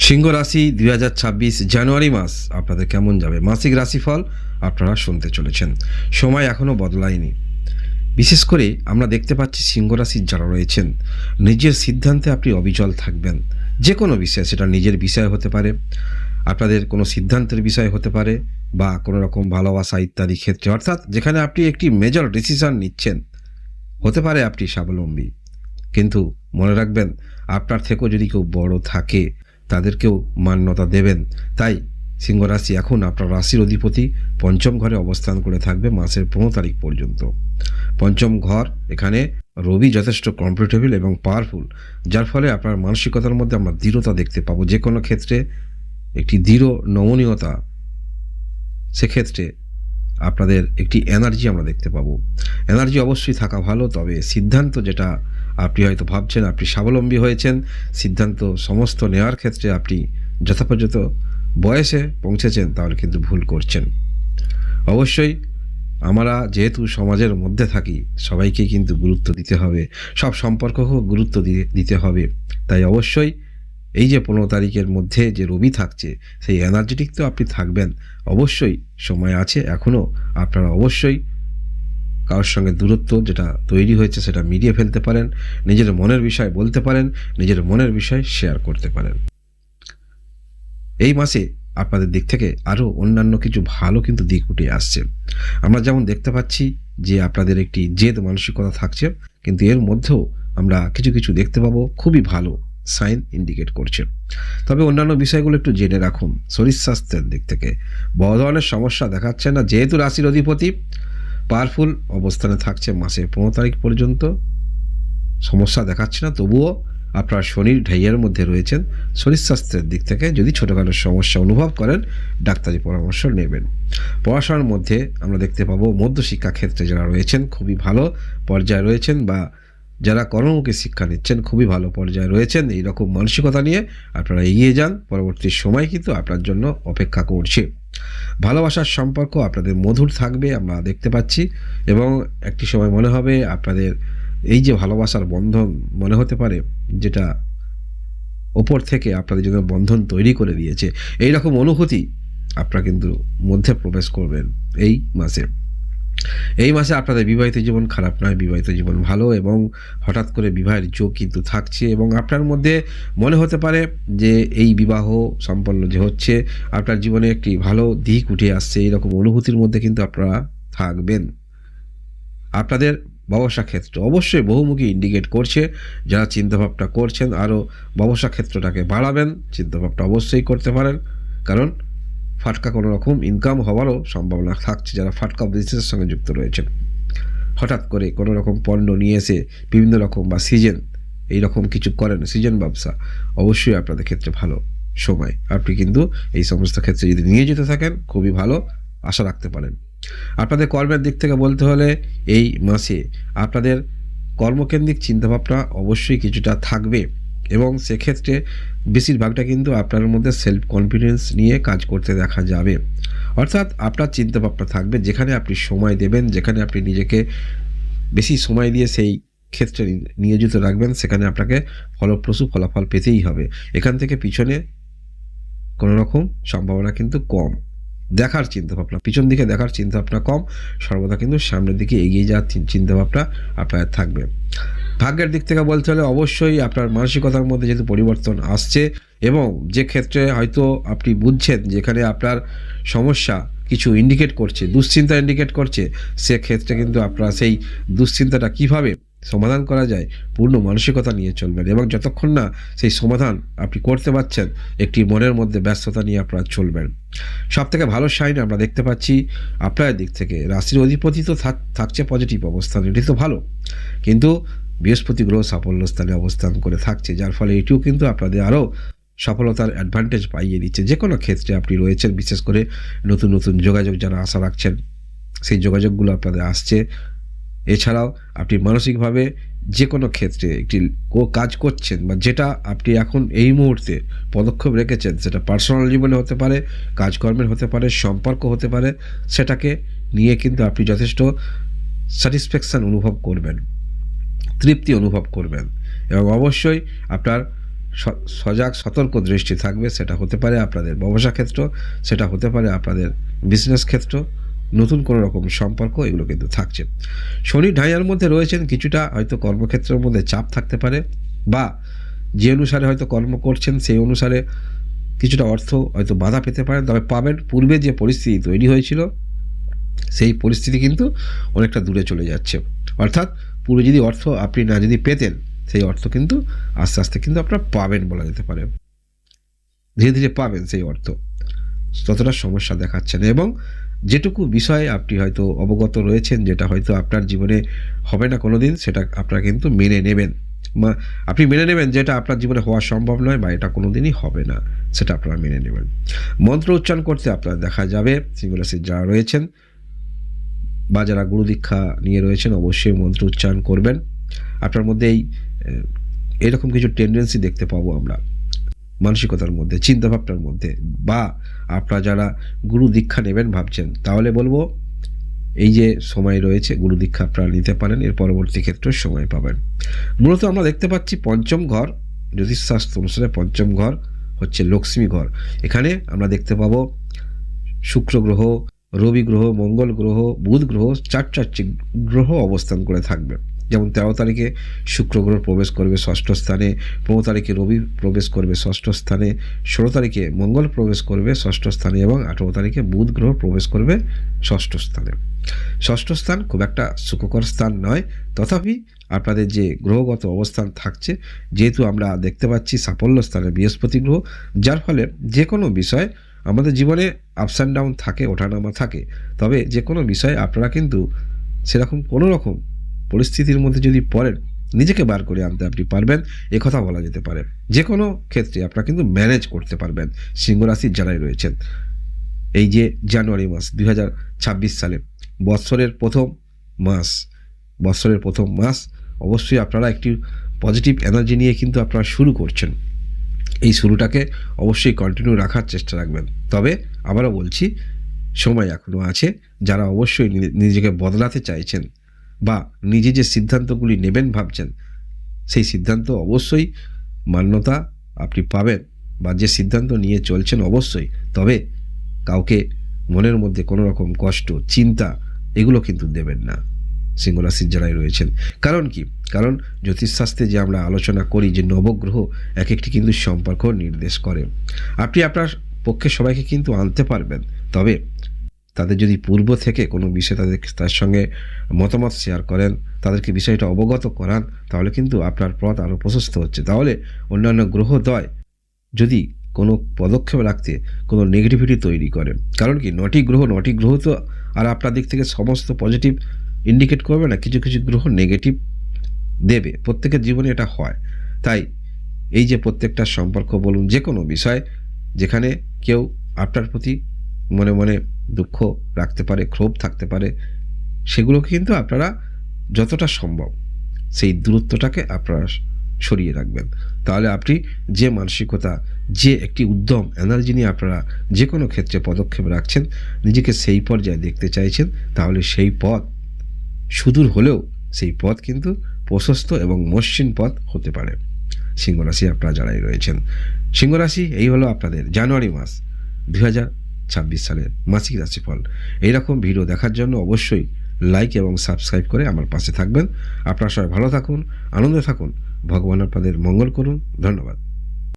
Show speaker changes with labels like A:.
A: সিংহ রাশি ২০২৬ জানুয়ারি মাস আপনাদের কেমন যাবে? মাসিক রাশিফল আপনারা শুনতে চলেছেন। সময় এখনও বদলায়নি। বিশেষ করে আমরা দেখতে পাচ্ছি সিংহ রাশির যারা রয়েছেন, নিজের সিদ্ধান্তে আপনি অবিচল থাকবেন। যে কোনো বিষয়, সেটা নিজের বিষয় হতে পারে, আপনাদের কোনো সিদ্ধান্তের বিষয় হতে পারে, বা কোনো রকম ভালোবাসা ইত্যাদি ক্ষেত্রে, অর্থাৎ যেখানে আপনি একটি মেজর ডিসিশন নিচ্ছেন। হতে পারে আপনি স্বাবলম্বী, কিন্তু মনে রাখবেন, আপনার থেকেও যদি কেউ বড় থাকে, তাদেরকেও মান্যতা দেবেন। তাই সিংহ রাশি এখন আপনার রাশির অধিপতি পঞ্চম ঘরে অবস্থান করে থাকবে মাসের 15 তারিখ পর্যন্ত। পঞ্চম ঘর, এখানে রবি যথেষ্ট কমফোর্টেবল এবং পাওয়ারফুল, যার ফলে আপনার মানসিকতার মধ্যে আমরা দৃঢ়তা দেখতে পাবো। যে কোনো ক্ষেত্রে একটি দৃঢ় নমনীয়তা, সেক্ষেত্রে আপনাদের একটি এনার্জি আমরা দেখতে পাবো। এনার্জি অবশ্যই থাকা ভালো, তবে সিদ্ধান্ত যেটা আপনি হয়তো ভাবছেন আপনি স্বাবলম্বী হয়েছেন, সিদ্ধান্ত সমস্ত নেওয়ার ক্ষেত্রে আপনি যথাপর্যত বয়সে পৌঁছেছেন, তাহলে কিন্তু ভুল করছেন। অবশ্যই আমরা যেহেতু সমাজের মধ্যে থাকি, সবাইকে কিন্তু গুরুত্ব দিতে হবে, সব সম্পর্ককেও গুরুত্ব দিতে হবে। তাই অবশ্যই এই যে 15 তারিখের মধ্যে যে রবি থাকছে, সেই এনার্জেটিক তো আপনি থাকবেন। অবশ্যই সময় আছে এখনও, আপনারা অবশ্যই কারোর সঙ্গে দূরত্ব যেটা তৈরি হয়েছে সেটা মিটিয়ে ফেলতে পারেন, নিজের মনের বিষয় বলতে পারেন, নিজের মনের বিষয় শেয়ার করতে পারেন। এই মাসে আপনাদের দিক থেকে আরও অন্যান্য কিছু ভালো কিন্তু দিক উঠে আসছে। আমরা যেমন দেখতে পাচ্ছি যে আপনাদের একটি জেদ মানসিকতা থাকছে, কিন্তু এর মধ্যেও আমরা কিছু কিছু দেখতে পাবো খুবই ভালো সাইন ইন্ডিকেট করছে। তবে অন্যান্য বিষয়গুলো একটু জেনে রাখুন। শরীর স্বাস্থ্যের দিক থেকে বড় ধরনের সমস্যা দেখাচ্ছে না, যেহেতু রাশির অধিপতি পাওয়ারফুল অবস্থানে থাকছে মাসের 15 তারিখ পর্যন্ত, সমস্যা দেখাচ্ছে না। তবুও আপনার শনির ঢাইয়ের মধ্যে রয়েছেন। শরীর স্বাস্থ্যের দিক থেকে যদি ছোটোখাটো সমস্যা অনুভব করেন, ডাক্তারি পরামর্শ নেবেন। পড়াশোনার মধ্যে আমরা দেখতে পাবো মধ্যশিক্ষা ক্ষেত্রে যারা রয়েছেন খুবই ভালো পর্যায়ে রয়েছেন, বা যারা কর্মমুখী শিক্ষা নিচ্ছেন খুবই ভালো পর্যায়ে রয়েছেন। এই রকম মানসিকতা নিয়ে আপনারা এগিয়ে যান, পরবর্তী সময় কিন্তু আপনার জন্য অপেক্ষা করছে। ভালোবাসার সম্পর্ক আপনাদের মধুর থাকবে আমরা দেখতে পাচ্ছি, এবং একটি সময় মনে হবে আপনাদের এই যে ভালোবাসার বন্ধন মনে হতে পারে, যেটা ওপর থেকে আপনাদের জন্য বন্ধন তৈরি করে দিয়েছে, এই রকম অনুভূতি আপনারা কিন্তু মধ্যে প্রবেশ করবেন এই মাসে। এই মাসে আপনাদের বিবাহিত জীবন খারাপ নয়, বিবাহিত জীবন ভালো, এবং হঠাৎ করে বিবাহের যোগ কিন্তু থাকছে, এবং আপনার মধ্যে মনে হতে পারে যে এই বিবাহ সম্পন্ন যে হচ্ছে, আপনার জীবনে একটি ভালো দিক উঠে আসছে, এইরকম অনুভূতির মধ্যে কিন্তু আপনারা থাকবেন। আপনাদের ব্যবসা ক্ষেত্র অবশ্যই বহুমুখী ইন্ডিকেট করছে। যারা চিন্তাভাবনা করছেন আরও ব্যবসা ক্ষেত্রটাকে বাড়াবেন, চিন্তাভাবনা অবশ্যই করতে পারেন, কারণ ফাটকা কোনো রকম ইনকাম হওয়ারও সম্ভাবনা থাকছে। যারা ফাটকা বিজনেসের সঙ্গে যুক্ত রয়েছেন, হঠাৎ করে কোনো রকম পণ্য নিয়ে এসে বিভিন্ন রকম বা সিজন এই রকম কিছু করেন, সিজন ব্যবসা, অবশ্যই আপনাদের ক্ষেত্রে ভালো সময়। আপনি কিন্তু এই সমস্ত ক্ষেত্রে যদি নিয়ে যেতে থাকেন, খুবই ভালো আশা রাখতে পারেন। আপনাদের কর্মের দিক থেকে বলতে হলে এই মাসে আপনাদের কর্মকেন্দ্রিক চিন্তাভাবনা অবশ্যই কিছুটা থাকবে, এবং সেক্ষেত্রে বেশিরভাগটা কিন্তু আপনার মধ্যে সেলফ কনফিডেন্স নিয়ে কাজ করতে দেখা যাবে। অর্থাৎ আপনার চিন্তাভাবনা থাকবে, যেখানে আপনি সময় দেবেন, যেখানে আপনি নিজেকে বেশি সময় দিয়ে সেই ক্ষেত্রে নিয়োজিত রাখবেন, সেখানে আপনাকে ফলপ্রসূ ফলাফল পেতেই হবে। এখান থেকে পিছনে কোনো রকম সম্ভাবনা কিন্তু কম। দেখার চিন্তাভাবনা, পিছন দিকে দেখার চিন্তাভাবনা কম, সর্বদা কিন্তু সামনের দিকে এগিয়ে যাওয়ার চিন্তাভাবনা আপনার থাকবে। ভাগ্যের দিক থেকে বলতে হলে অবশ্যই আপনার মানসিকতার মধ্যে যেহেতু পরিবর্তন আসছে, এবং যে ক্ষেত্রে হয়তো আপনি বুঝছেন যেখানে আপনার সমস্যা কিছু ইন্ডিকেট করছে, দুশ্চিন্তা ইন্ডিকেট করছে, সেক্ষেত্রে কিন্তু আপনারা সেই দুশ্চিন্তাটা কীভাবে সমাধান করা যায় পূর্ণ মানসিকতা নিয়ে চলবেন, এবং যতক্ষণ না সেই সমাধান আপনি করতে পারছেন, একটি মনের মধ্যে ব্যস্ততা নিয়ে আপনারা চলবেন। সবথেকে ভালো সাইন আমরা দেখতে পাচ্ছি আপনার দিক থেকে, রাশির অধিপতি তো থাকছে পজিটিভ অবস্থান, এটি তো ভালো, কিন্তু বৃহস্পতি গ্রহ সাফল্য স্থানে অবস্থান করে থাকছে, যার ফলে এটিও কিন্তু আপনাদের আরও সফলতার অ্যাডভান্টেজ পাইয়ে দিচ্ছে। যে কোনো ক্ষেত্রে আপনি রয়েছেন, বিশেষ করে নতুন নতুন যোগাযোগ যারা আশা রাখছেন, সেই যোগাযোগগুলো আপনাদের আসছে। এছাড়াও আপনি মানসিকভাবে যে কোনো ক্ষেত্রে একটি কাজ করছেন, বা যেটা আপনি এখন এই মুহূর্তে পদক্ষেপ রেখেছেন, সেটা পার্সোনাল জীবনে হতে পারে, কাজকর্মের হতে পারে, সম্পর্ক হতে পারে, সেটাকে নিয়ে কিন্তু আপনি যথেষ্ট স্যাটিসফ্যাকশান অনুভব করবেন, তৃপ্তি অনুভব করবেন, এবং অবশ্যই আপনার সজাগ সতর্ক দৃষ্টি থাকবে। সেটা হতে পারে আপনাদের ব্যবসা ক্ষেত্র, সেটা হতে পারে আপনাদের বিজনেস ক্ষেত্র, নতুন কোনো রকম সম্পর্ক, এগুলো কিন্তু থাকছে। শনি ঢাইয়ার মধ্যে রয়েছেন, কিছুটা হয়তো কর্মক্ষেত্রের মধ্যে চাপ থাকতে পারে, বা যে অনুসারে হয়তো কর্ম করছেন সেই অনুসারে কিছুটা অর্থ হয়তো বাধা পেতে পারেন, তবে পাবেন। পূর্বে যে পরিস্থিতি তৈরি হয়েছিল সেই পরিস্থিতি কিন্তু অনেকটা দূরে চলে যাচ্ছে। অর্থাৎ পুরো যদি অর্থ আপনি না যদি পেতেন, সেই অর্থ কিন্তু আস্তে আস্তে কিন্তু আপনারা পাবেন বলা যেতে পারে। ধীরে ধীরে পাবেন সেই অর্থ, ততটা সমস্যা দেখাচ্ছে না। এবং যেটুকু বিষয়ে আপনি হয়তো অবগত রয়েছেন, যেটা হয়তো আপনার জীবনে হবে না কোনো দিন, সেটা আপনারা কিন্তু মেনে নেবেন। আপনি মেনে নেবেন যেটা আপনার জীবনে হওয়া সম্ভব নয়, বা এটা কোনো দিনই হবে না, সেটা আপনারা মেনে নেবেন। মন্ত্র উচ্চারণ করতে আপনার দেখা যাবে সিংহ রাশির যারা রয়েছেন বা যারা গুরু দীক্ষা নিয়ে রয়েছেন, অবশ্যই মন্ত্র উচ্চারণ করবেন। আপনার মধ্যে এরকম কিছু টেন্ডেন্সি দেখতে পাবো আমরা মানসিকতার মধ্যে, চিন্তাভাবনার মধ্যে। বা আপনারা যারা গুরু দীক্ষা নেবেন ভাবছেন, তাহলে বলবো এই যে সময় রয়েছে, গুরু দীক্ষা আপনারা নিতে পারেন, এর পরবর্তী ক্ষেত্রে সময় পাবেন। মূলত আমরা দেখতে পাচ্ছি পঞ্চম ঘর, জ্যোতিষশাস্ত্র অনুসারে পঞ্চম ঘর হচ্ছে লক্ষ্মী ঘর। এখানে আমরা দেখতে পাবো শুক্র গ্রহ, রবি গ্রহ, মঙ্গল গ্রহ, বুধ গ্রহ, চারটি গ্রহ অবস্থান করে থাকবে। যেমন 13 তারিখে শুক্র গ্রহ প্রবেশ করবে ষষ্ঠ স্থানে, 15 তারিখে রবি প্রবেশ করবে ষষ্ঠ স্থানে, 16 তারিখে মঙ্গল প্রবেশ করবে ষষ্ঠ স্থানে, এবং 18 তারিখে বুধ গ্রহ প্রবেশ করবে ষষ্ঠ স্থানে। ষষ্ঠ স্থান খুব একটা সুখকর স্থান নয়, তথাপি আপনাদের যে গ্রহগত অবস্থান থাকছে, যেহেতু আমরা দেখতে পাচ্ছি সাফল্য স্থানে বৃহস্পতি গ্রহ, যার ফলে যে কোনো বিষয় আমাদের জীবনে আপস অ্যান্ড ডাউন থাকে, ওঠানামা থাকে, তবে যে কোনো বিষয়ে আপনারা কিন্তু সেরকম কোনো রকম পরিস্থিতির মধ্যে যদি পড়েন, নিজেকে বার করে আনতে আপনি পারবেন, একথা বলা যেতে পারে। যে কোনো ক্ষেত্রে আপনারা কিন্তু ম্যানেজ করতে পারবেন সিংহ রাশির যারাই রয়েছেন। এই যে জানুয়ারি মাস 2026 সালে বৎসরের প্রথম মাস, অবশ্যই আপনারা একটি পজিটিভ এনার্জি নিয়ে কিন্তু আপনারা শুরু করছেন। এই শুরুটাকে অবশ্যই কন্টিনিউ রাখার চেষ্টা রাখবেন। তবে আবারও বলছি, সময় এখনও আছে। যারা অবশ্যই নিজেকে বদলাতে চাইছেন বা নিজে যে সিদ্ধান্তগুলি নেবেন ভাবছেন, সেই সিদ্ধান্ত অবশ্যই মান্যতা আপনি পাবেন, বা যে সিদ্ধান্ত নিয়ে চলছেন অবশ্যই। তবে কাউকে মনের মধ্যে কোনো রকম কষ্ট, চিন্তা, এগুলো কিন্তু দেবেন না সিংহ রাশির যারাই রয়েছেন। কারণ কি? কারণ জ্যোতিষশাস্ত্রে যে আমরা আলোচনা করি যে নবগ্রহ এক একটি কিন্তু সম্পর্ক নির্দেশ করে। আপনি আপনার পক্ষে সবাইকে কিন্তু আনতে পারবেন, তবে তাদের যদি পূর্ব থেকে কোনো বিষয় তার সঙ্গে মতামত শেয়ার করেন, তাদেরকে বিষয়টা অবগত করান, তাহলে কিন্তু আপনার পথ আরও প্রশস্ত হচ্ছে। তাহলে অন্যান্য গ্রহদ্বয় যদি কোনো পদক্ষেপ রাখতে কোনো নেগেটিভিটি তৈরি করে, কারণ কি 9টি গ্রহ তো আর আপনার দিক থেকে সমস্ত পজিটিভ ইন্ডিকেট করবে না, কিছু কিছু গ্রহ নেগেটিভ দেবে। প্রত্যেকের জীবনে এটা হয়। তাই এই যে প্রত্যেকটা সম্পর্ক বলুন, যে কোনো বিষয় যেখানে কেউ আপনার প্রতি মনে মনে দুঃখ রাখতে পারে, ক্ষোভ থাকতে পারে, সেগুলোকে কিন্তু আপনারা যতটা সম্ভব সেই দূরত্বটাকে আপনারা সরিয়ে রাখবেন। তাহলে আপনি যে মানসিকতা, যে একটি উদ্যম এনার্জি নিয়ে আপনারা যে কোনো ক্ষেত্রে পদক্ষেপ রাখছেন, নিজেকে সেই পর্যায়ে দেখতে চাইছেন, তাহলে সেই পথ সুদূর হলেও সেই পথ কিন্তু প্রশস্ত এবং মসৃণ পথ হতে পারে। সিংহ রাশি আপনারা যারাই রয়েছেন, সিংহ রাশি এই হলো আপনাদের জানুয়ারি মাস 2026 সালের মাসিক রাশিফল। এইরকম ভিডিও দেখার জন্য অবশ্যই লাইক এবং সাবস্ক্রাইব করে আমার পাশে থাকবেন। আপনারা সবাই ভালো থাকুন, আনন্দে থাকুন, ভগবান আপনাদের মঙ্গল করুন। ধন্যবাদ।